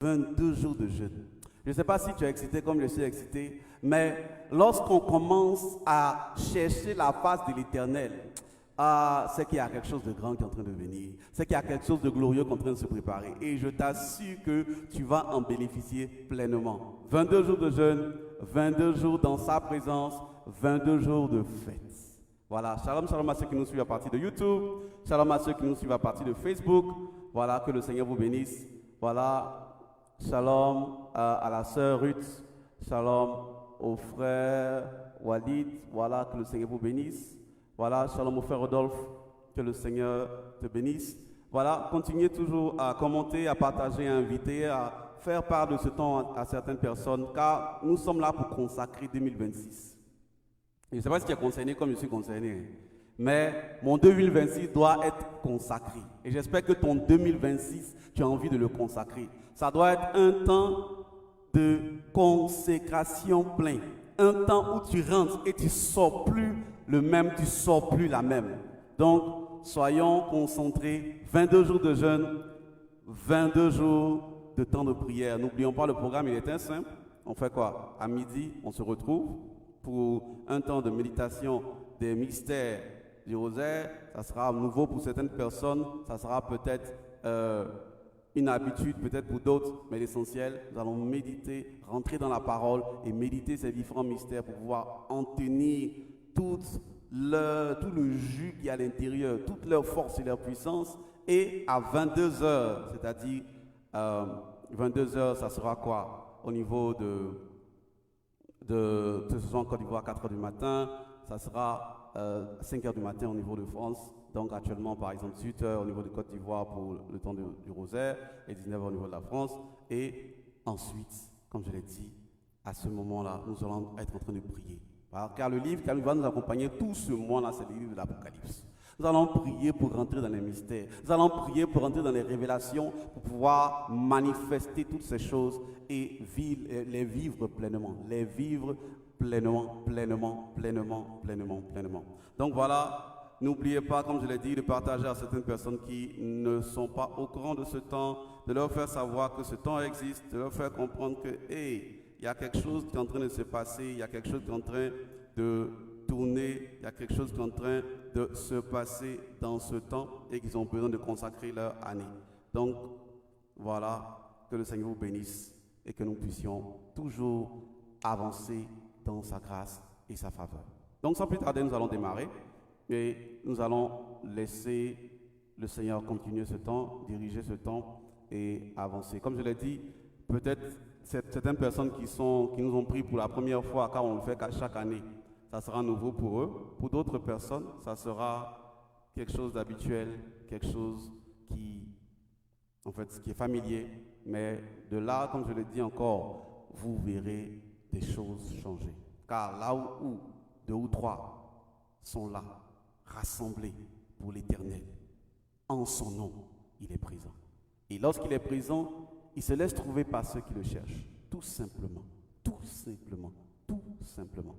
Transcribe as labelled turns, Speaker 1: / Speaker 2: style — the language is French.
Speaker 1: 22 jours de jeûne. Je ne sais pas si tu es excité comme je suis excité, mais lorsqu'on commence à chercher la face de l'Éternel, c'est qu'il y a quelque chose de grand qui est en train de venir. C'est qu'il y a quelque chose de glorieux qui est en train de se préparer. Et je t'assure que tu vas en bénéficier pleinement. 22 jours de jeûne, 22 jours dans sa présence, 22 jours de fête. Voilà, shalom, shalom à ceux qui nous suivent à partir de YouTube. Shalom à ceux qui nous suivent à partir de Facebook. Voilà, que le Seigneur vous bénisse. Voilà, shalom à la sœur Ruth. Shalom au frère Walid. Voilà, que le Seigneur vous bénisse. Voilà, shalom au frère Rodolphe. Que le Seigneur te bénisse. Voilà, continuez toujours à commenter, à partager, à inviter, à faire part de ce temps à certaines personnes, car nous sommes là pour consacrer 2026. Je ne sais pas si tu es concerné comme je suis concerné, mais mon 2026 doit être consacré. Et j'espère que ton 2026, tu as envie de le consacrer. Ça doit être un temps de consécration plein. Un temps où tu rentres et tu ne sors plus le même, tu ne sors plus la même. Donc, soyons concentrés. 22 jours de jeûne, 22 jours de temps de prière. N'oublions pas, le programme, il est très simple. On fait quoi? À midi, on se retrouve pour un temps de méditation des mystères du rosaire. Ça sera nouveau pour certaines personnes, ça sera peut-être une habitude, peut-être pour d'autres, mais l'essentiel, nous allons méditer, rentrer dans la parole et méditer ces différents mystères pour pouvoir en tenir tout le jus qui est à l'intérieur, toute leur force et leur puissance. Et à 22 heures, c'est-à-dire 22 heures, ça sera quoi? Au niveau ce soir en Côte d'Ivoire, 4 heures du matin, ça sera 5 heures du matin au niveau de France. Donc actuellement, par exemple, 8 heures au niveau de Côte d'Ivoire pour le temps du rosaire et 19 heures au niveau de la France. Et ensuite, comme je l'ai dit, à ce moment-là, nous allons être en train de prier. Car le livre qui va nous accompagner tout ce mois-là, c'est le livre de l'Apocalypse. Nous allons prier pour rentrer dans les mystères. Nous allons prier pour rentrer dans les révélations, pour pouvoir manifester toutes ces choses et les vivre pleinement. Les vivre pleinement, pleinement, pleinement, pleinement, pleinement. Donc voilà, n'oubliez pas, comme je l'ai dit, de partager à certaines personnes qui ne sont pas au courant de ce temps, de leur faire savoir que ce temps existe, de leur faire comprendre que, hey, il y a quelque chose qui est en train de se passer, il y a quelque chose qui est en train de tourner, il y a quelque chose qui est en train de se passer dans ce temps et qu'ils ont besoin de consacrer leur année. Donc, voilà, que le Seigneur vous bénisse et que nous puissions toujours avancer dans sa grâce et sa faveur. Donc, sans plus tarder, nous allons démarrer et nous allons laisser le Seigneur continuer ce temps, diriger ce temps et avancer. Comme je l'ai dit, peut-être certaines personnes qui nous ont pris pour la première fois, car on le fait chaque année, ça sera nouveau pour eux. Pour d'autres personnes, ça sera quelque chose d'habituel, quelque chose qui est familier. Mais de là, comme je le dis encore, vous verrez des choses changer. Car là où 2 ou 3 sont là, rassemblés pour l'éternel, en son nom, il est présent. Et lorsqu'il est présent, il se laisse trouver par ceux qui le cherchent. Tout simplement, tout simplement, tout simplement.